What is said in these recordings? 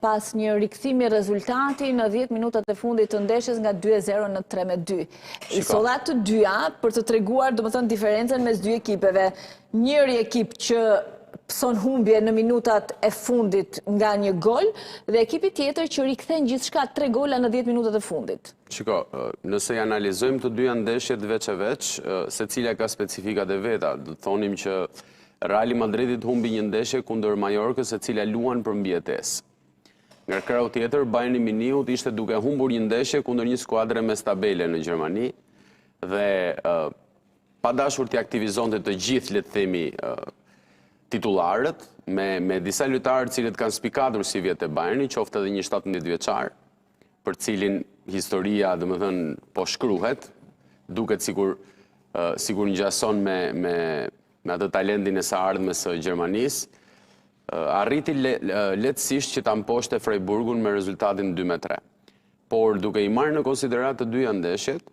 pas një rikthimi rezultati në 10 minutat e fundit të ndeshjes nga 2-0 në 3-2. Isolat të dyja për të treguar, domethënë, diferencën mes dy ekipeve. Njëri ekip që pëson humbje në minutat e fundit nga një gol dhe ekipi tjetër që rikthen gjithçka 3 gola në 10 minutat e fundit. Shiko, nëse i analizojmë të dyja ndeshjet veç e veç, secila ka specifikat e veta. Do të thonim që Reali Madridit humbi një ndeshje kundër Majorkës, e cila luan për mbijetesë. Nga krau tjetër, Bayern Munichut ishte duke humbur një ndeshje kundër një skuadre mes tabele në Gjermani dhe pa dashur t'i aktivizonte të gjithë, le të themi, titularët, me disa lojtarë cilët kanë spikatur si vjetë e Bayerni, qoftë edhe një 17 vjeçar, për cilin historia, domethënë, po shkruhet, duket sigur ngjason me atë talentin e së ardhmes së Gjermanisë, arriti lehtësisht që ta mposhte Freiburgun me rezultatin 2-3. Por duke i marrë në konsiderat të dyja ndeshjet,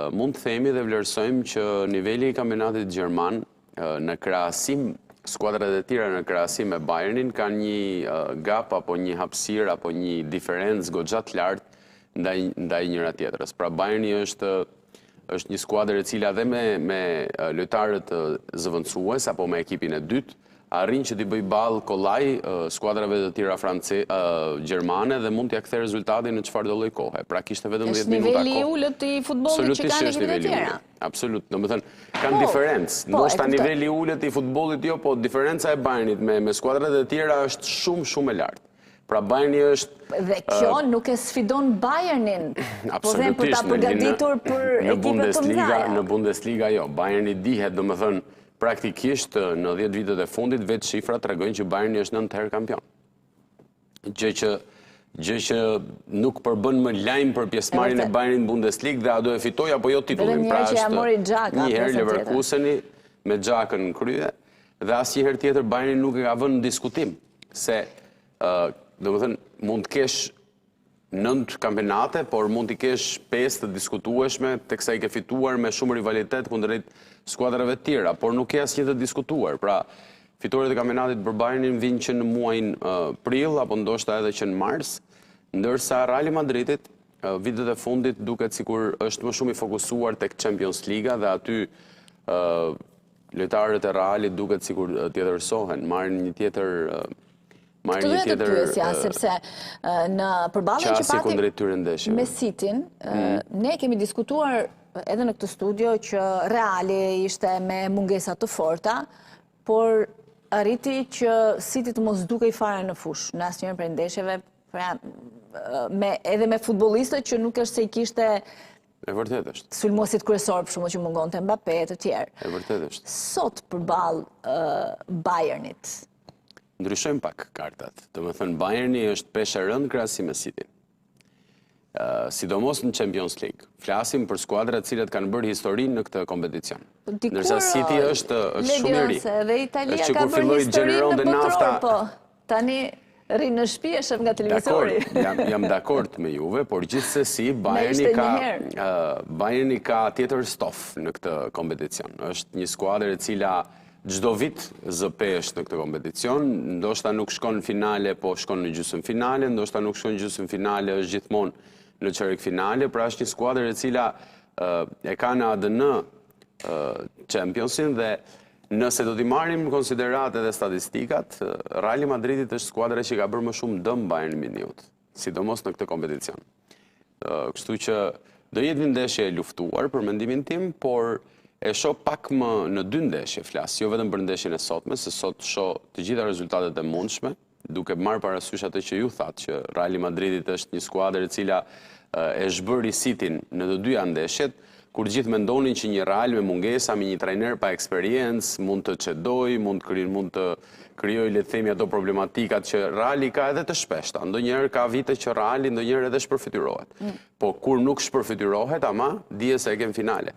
mund të themi dhe vlerësojmë që niveli i kampionatit gjerman në krahasim skuadrat e tjera në krahasim me Bayernin kanë një gap apo një hapësirë apo një diferencë goxha të lartë ndaj njëra tjetrës. Pra Bayerni është një skuadër e cila dhe me lojtarët zëvendësues apo me ekipin e dytë arrin që t'i bëj ballë kollaj skuadrave të tjera gjermane dhe mund t'ia kthe rezultatin në çfarëdo lloj kohe. Pra kishte vetëm 10 minuta kohë. Është niveli i ulët i futbollit që kanë ekipet e tjera. Absolut, domethënë kanë diferencë. Ndoshta niveli i ulët i futbollit jo, po diferenca e Bayernit me skuadrat e tjera është shumë e lartë. Pra Bayerni është... Dhe kjo nuk e sfidon Bayernin, po dhe për ta përgatitur për ekipet të mëdha. Në Bundesliga jo, Bayerni dihet, domethënë praktikisht në 10 vitet e fundit vetë shifrat tregojnë që Bayerni është 9 herë kampion. Gjë që nuk përbën më lajm për pjesëmarrjen e Bayernit në Bundesligë dhe a do e fitoj apo jo titullin. Pra është një herë Leverkuseni me Xhakën në krye dhe asnjëherë tjetër Bayerni nuk e ka vënë në diskutim se domethënë mund të kesh 9 kampionate, por mund t'i kesh 5 të diskutueshme, teksa i ke fituar me shumë rivalitet kundrejt skuadrave të tjera, por nuk ke asnjë të diskutuar. Pra, fitoret e kampionatit për Bayernin vinë që në muajin prill apo ndoshta edhe që në mars, ndërsa Reali Madridit vitet e fundit duket sikur është më shumë i fokusuar tek Champions Liga dhe aty lojtarët e Realit duket sikur tjetërsohen, marrin një tjetër Këtë dhe të pyesja, sepse në përballjen që pati me Cityn, ne kemi diskutuar edhe në këtë studio që Reali ishte me mungesa të forta, por arriti që City të mos dukej fare në fush në asnjëherë prej ndeshjeve, edhe me futbollistët që nuk është se i kishte e vërtet është. Sulmuesit kryesor për shkakun që mungonte Mbappé e të tjerë. E vërtet është. Sot përballë Bayernit. Ndryshojmë pak kartat. Domethënë Bayerni është peshë e rëndë krahasim me Cityn. Sidomos në Champions League. Flasim për skuadrat të cilat kanë bërë historinë në këtë kompeticion. Ndërsa City është shumë i ri. Dhe Italia ka bërë historinë në botror, po. Tani rri në shtëpi e shef nga televizori. Jam dakord me juve, por gjithsesi Bayerni ka tjetër stof në këtë kompeticion. Është një skuadër e cila çdo vit zëpesht në këtë kompeticion, ndoshta nuk shkon në finale, po shkon në gjysmëfinale, ndoshta nuk shkon në gjysmëfinale, është gjithmonë në çerkfinale, pra është një skuadër e cila e ka në ADN Championsin dhe nëse do t'i marrim në konsiderat edhe statistikat, Reali Madridit është skuadra që ka bërë më shumë dëm Bayern Munichut, sidomos në këtë kompeticion. Kështu që do jetë një ndeshje e luftuar për mendimin tim, por e shoh pak më në 2 ndeshje flas, jo vetëm për ndeshjen e sotme, se sot shoh të gjitha rezultatet e mundshme, duke marrë parasysh atë që ju thatë që Reali Madridit është një skuadër e cila e zhbëri Cityn në të dyja ndeshjet, kur gjithë mendonin që një Real me mungesa, me një trajner pa eksperiencë, mund të çedoj, mund të krijojë, le të themi, ato problematikat që Reali ka edhe të shpeshta. Ndonjëherë ka vite që Reali ndonjëherë edhe shpërfytyrohet. Po kur nuk shpërfytyrohet, ama dije se e kem finale.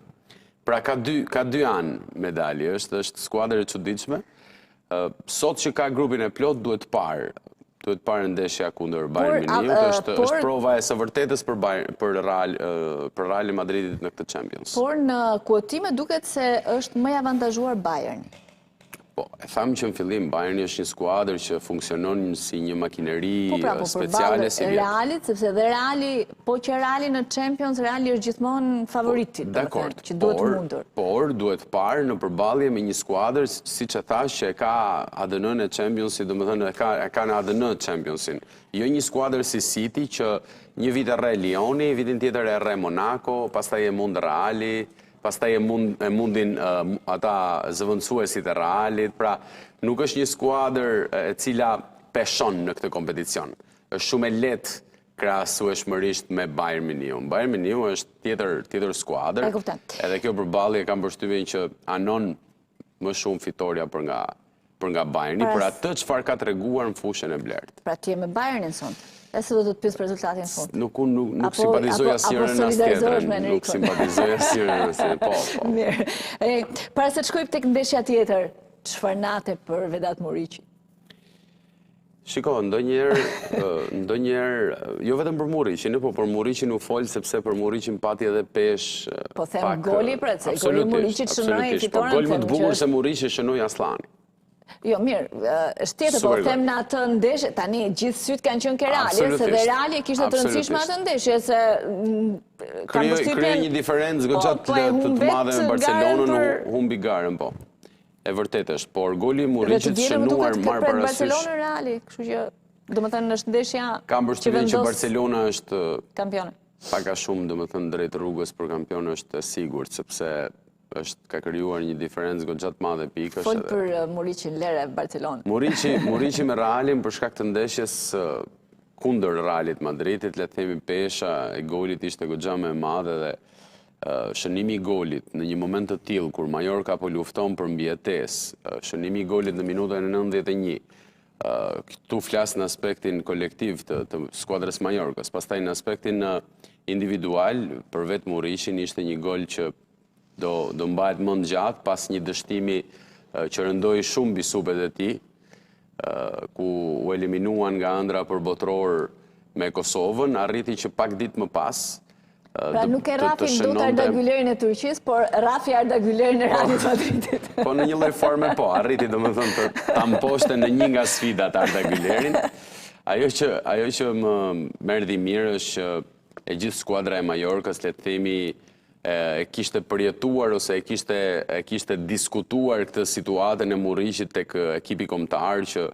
Pra ka dy anë medalje, është skuadër e çuditshme. Sot që ka grupin e plot duhet parë ndeshja kundër Bayern Munichut, është prova e së vërtetës për Real Madridit në këtë Champions. Por në kuotime duket se është më i avantazhuar Bayerni. Po, e thamë që në fillim, Bayerni është një skuadër që funksionon si një makineri speciale si vjetë. Realit, sepse dhe Reali, po që Reali në Champions, Reali është gjithmonë favoriti, që duhet mundur. Por, duhet parë në përballje me një skuadër, si që thash që e ka ADN-n e Championsit, do më thënë e ka në ADN Championsin. Jo një skuadër si City që një vit e re Lioni, vitin tjetër e re Monaco, pastaj e mund Reali, pastaj e mundin ata zëvendësuesit e Realit, pra nuk është një skuadër e cila peshon në këtë kompeticion. Është shumë e lehtë krahasueshmërisht me Bayern Munichun. Bayern Munichu është tjetër skuadër. Edhe kjo përballje kam përshtypjen që anon më shumë fitoria për nga Bayerni, për atë çfarë ka treguar në fushën e blertë. Pra ti je me Bayernin sot. E se do të të pysë për rezultatin fund. Nuk simpatizoja asnjërin as tjetrën. Nuk simpatizoja asnjërin as tjetrën. Po. Mirë. Para se të shkojmë tek ndeshja tjetër, çfarë nate për Vedat Muriqi? Shiko, ndonjëherë, jo vetëm për Muriqin, po për Muriqin u fol sepse për Muriqin pati edhe pesh. Po them goli pra, se goli Muriqit shënoi fitoren. Gol më të bukur se Muriqi shënoi Aslani. Jo, mirë, është tjetër, po them në atë ndeshje, tani gjithë sytë kanë qenë ke Reali, se dhe Reali e kishte të rëndësishme atë ndeshje, se krye një diferencë goxhat të madhe me Barcelonën, humbi garën, po. E vërtet është, por goli Muriqit shënuar marr parasysh. Barcelona Reali, kështu që domethënë është ndeshja kam përshtypjen që Barcelona është kampione. Pak a shumë domethënë drejt rrugës për kampion është e sigurt, sepse ka krijuar një diferencë goxhat madhe pikësh. Fol për Muriqin lere Barcelona. Muriqi me Realin për shkak të ndeshjes kundër Realit Madridit, le të themi pesha e golit ishte goxha më e madhe dhe shënimi i golit në një moment të tillë kur Mallorca po lufton për mbijetesë, shënimi i golit në minutën e 91. Këtu flas në aspektin kolektiv të skuadrës Mallorcës, pastaj në aspektin individual për vetë Muriqin ishte një gol që do mbahet mend gjatë pas një dështimi që rëndoi shumë mbi supet e tij, ku u eliminuan nga ëndra për botror me Kosovën, arriti që pak ditë më pas pra nuk e Rafi ndot Arda Gülerin e Turqisë, por Rafi Arda Gülerin e Realit Madridit. Po në një lloj forme po, arriti domethënë ta mposhte në një nga sfidat Arda Gülerin. Ajo që më merdi mirë është që e gjithë skuadra e Mallorcës, le të themi, e kishte përjetuar ose e kishte diskutuar këtë situatën e Muriqit tek ekipi kombëtar që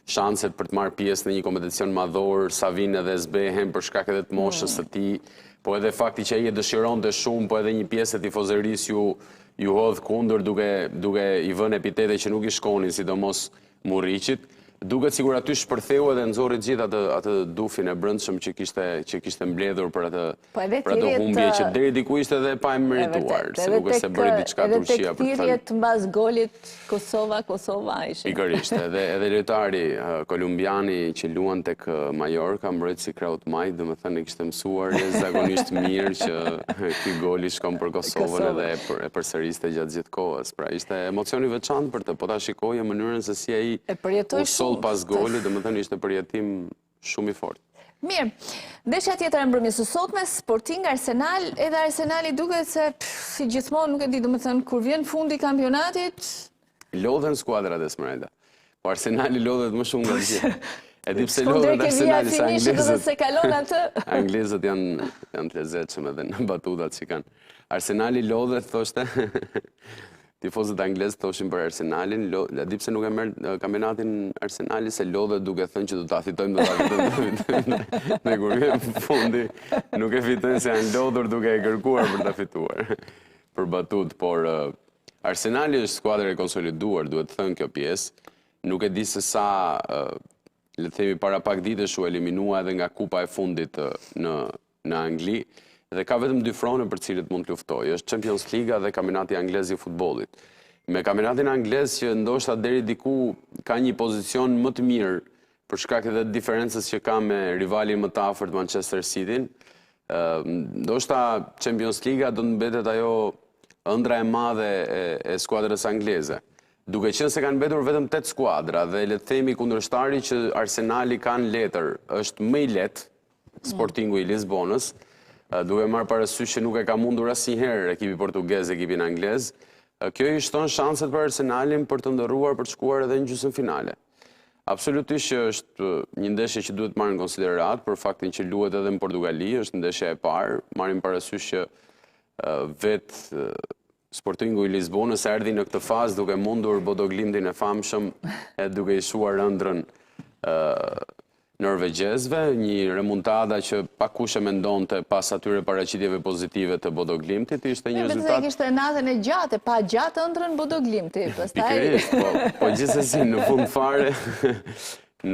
shanset për të marrë pjesë në një kompeticion madhor sa vinë edhe zbehen për shkak edhe të moshës së tij, po edhe fakti që ai e dëshironte shumë, po edhe një pjesë e tifozërisë ju hodh kundër duke i vënë epitete që nuk i shkonin, sidomos Muriqit. Duket sigur aty shpërtheu edhe nxorri gjithë atë dufin e brendshëm që kishte mbledhur për atë humbje që deri diku ishte edhe pa e merituar, se nuk është se bëri diçka Turqia për të thënë. Edhe tek thirrjet mbas golit Kosova ishin. Pikërisht, edhe lojtari kolumbiani që luan tek Mallorca, mbrojtësi Kraut Majt, domethënë kishte mësuar zakonisht mirë që ky goli shkon për Kosovën edhe e përsëriste gjatë gjithë kohës. Pra ishte emocion i veçantë për të, po ta shikoje mënyrën se si ai pas golit, domethënë ishte përjetim shumë i fortë. Mirë, ndeshja tjetër e mbrëmjes së sotme, Sporting Arsenal, edhe Arsenali duket se si gjithmonë nuk e di, domethënë kur vjen fundi i kampionatit, lodhen skuadrat e Esmeralda. Po Arsenali lodhet më shumë nga gjithë. E di pse lodhet Arsenali se anglezët janë të lezetshëm edhe në batutat që kanë. Arsenali lodhet, thoshte. Tifozët anglezë thoshin për Arsenalin, di pse nuk e merr kampionatin Arsenali se lodhet duke thënë që do ta fitojmë, në kur vjen fundi, nuk e fitojnë se janë lodhur duke e kërkuar për ta fituar për batut, por Arsenali është skuadër e konsoliduar, duhet thënë kjo pjesë, nuk e di se sa, le të themi para pak ditësh u eliminua edhe nga kupa e fundit në Angli, dhe ka vetëm dy frone për cilët mund të luftojë, është Champions Liga dhe kampionati anglez i futbollit. Me kampionatin anglez që ndoshta deri diku ka një pozicion më të mirë për shkak edhe të diferencës që ka me rivalin më të afërt Manchester City-n, ndoshta Champions Liga do të mbetet ajo ëndra e madhe e skuadrës angleze. Duke qenë se kanë mbetur vetëm 8 skuadra dhe le të themi kundërshtari që Arsenali kanë letër është më i lehtë, Sportingu i Lisbonës, duke marrë parasysh që nuk e ka mundur asnjëherë ekipi portugez, ekipin anglez, Kjo i shton shanset për Arsenalin për të ndërruar për të shkuar edhe në gjysmëfinale. Absolutisht që është një ndeshje që duhet marrë në konsiderat për faktin që luhet edhe në Portugali, është ndeshja e parë, marrim parasysh që vetë Sportingu i Lisbonës erdhi në këtë fazë duke mundur Bodø/Glimtin e famshëm e duke i shuar ëndrrën norvegjezve, një remontada që pakush e mendonte pas atyre paraqitjeve pozitive të Bodø/Glimtit, ishte një rezultat. Kishte natën e gjatë, pa gjatë ëndrrën Bodø/Glimti. Pikërisht, po gjithsesi në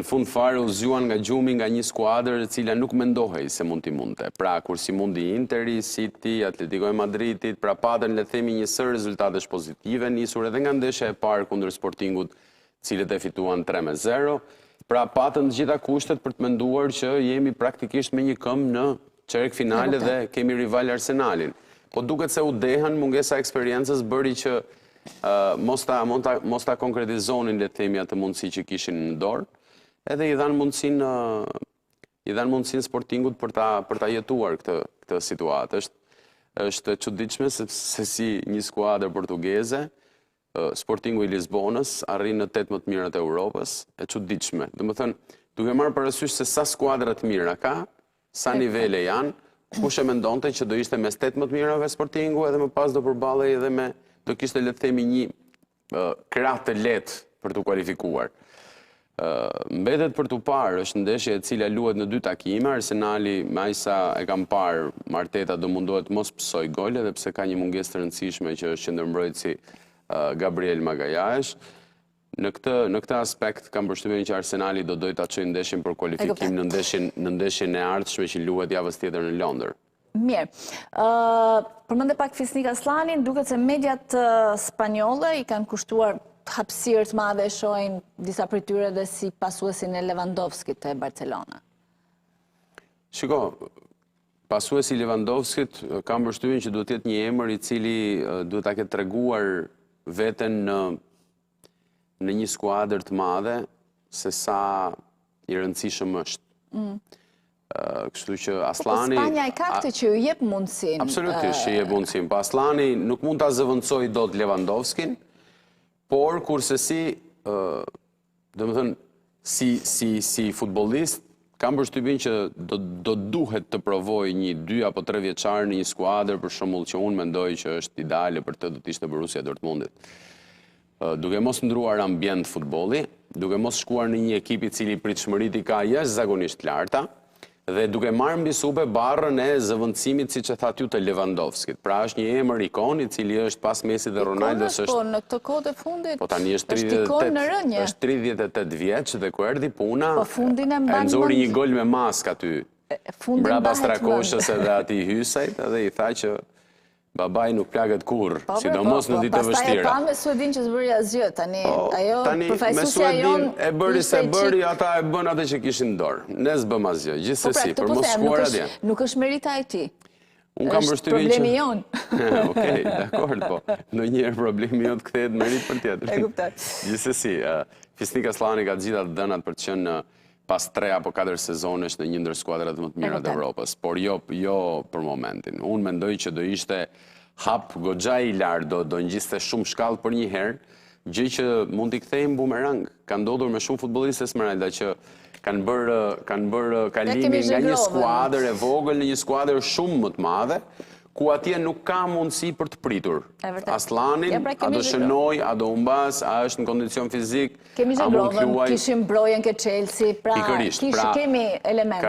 fund fare u zgjuan nga gjumi nga një skuadër e cila nuk mendohej se mund t'i mundte. Pra, kur si mundi Interi, City, Atletico e Madridit, pra patën le themi një sër rezultatesh pozitive, nisur edhe nga ndeshja e parë kundër Sportingut, cilët e fituan 3-0. Pra, patën të gjitha kushtet për të menduar që jemi praktikisht me një këmbë në çerek finale dhe kemi rival Arsenalin. Po duket se u dehan, mungesa eksperiencës bëri që mos ta konkretizonin le themi atë mundësi që kishin në dorë. Edhe i dhanë mundësin Sportingut për ta jetuar këtë situatë. Është çuditshme se si një skuadër portugeze, Sportingu i Lisbonës, arrin në 8 më të mirat e Europës, e çuditshme. Domethënë, duke marrë parasysh se sa skuadra të mira ka, sa nivele janë, kush e mendonte që do ishte mes 8 më të mirave Sportingu edhe më pas do përballej edhe me do kishte le të themi një krah të lehtë për të kualifikuar. Mbetet për t'u parë, është ndeshje e cila luhet në 2 takime. Arsenali, me aq sa e kam parë, Arteta do mundohet mos psoj gol, edhe pse ka një mungesë të rëndësishme që është qendërmbrojtësi Gabriel Magalhaes. Në këtë aspekt kam përshtypjen që Arsenali do dojë ta çojë ndeshjen për kualifikim në ndeshjen e ardhshme që luhet javës tjetër në Londër. Mirë. Përmende pak Fisnik Aslanin, duket se mediat spanjolle i kanë kushtuar hapësirë të madhe, shohin disa prej tyre dhe si pasuesin e Lewandowskit të Barcelona. Shiko, pasuesi Lewandowskit kam përshtypjen që duhet të jetë një emër i cili duhet ta ketë treguar veten në një skuadër të madhe se sa i rëndësishëm është. Kështu që Aslani... Po Spanja e ka këtë që ju jep mundësin. Absolutisht që jep mundësin. Po Aslani nuk mund ta zëvendësoj dot Lewandowskin, por kurse si, domethënë, si futbollist, kam përshtypjen që do duhet të provoj një 2 apo 3 vjeçar në një skuadër, për shembull që unë mendoj që është ideale për të do të ishte Borussia Dortmundit. Duke mos ndruar ambient futbolli, duke mos shkuar në një ekip i cili pritshmëritë ka jashtëzakonisht larta, dhe duke marrë mbi sube barrën e zëvendësimit, siç e thatë ju, të Lewandowskit. Pra është një emër ikon i cili është pas Messi dhe Ronaldos është. Po në këtë kohë të fundit. Po tani është ikon në rënje. Është 38 vjeç dhe kur erdhi puna, po fundin e mban. Nxori një gol me mask aty. Brapa Strakoshës edhe atij Hysajt edhe i tha që babai nuk plaget kurrë, sidomos në ditë të vështira. Pastaj e pa me Suedin që s'bëri asgjë, tani ajo përfaqësuesja jon. E bëri se bëri, ata e bën atë që kishin në dorë. Ne s'bëm asgjë, gjithsesi, për mos shkuar atje. Nuk është merita e tij. Unë kam përshtypjen që problemi jon. Okej, dakor, po. Ndonjëherë problemi jon kthehet merit për tjetër. E kuptoj. Gjithsesi, Fisnik Aslani ka të gjitha dhënat për të qenë pas 3 apo 4 sezonesh në një ndër skuadrat më të mira të Evropës, por jo për momentin. Unë mendoj që do ishte hap goxha i lartë, do ngjiste shumë shkallë për një herë, gjë që mund t'i kthejmë bumerang. Ka ndodhur me shumë futbollistë Esmeralda që kanë bërë kalimin nga një skuadër e vogël në një skuadër shumë më të madhe, ku atje nuk ka mundësi për të pritur. Aslanin, a do shënoj, a do humbas, a është në kondicion fizik, kemi Zhegrovën, kishim Brojen ke Chelsea, pra kemi element.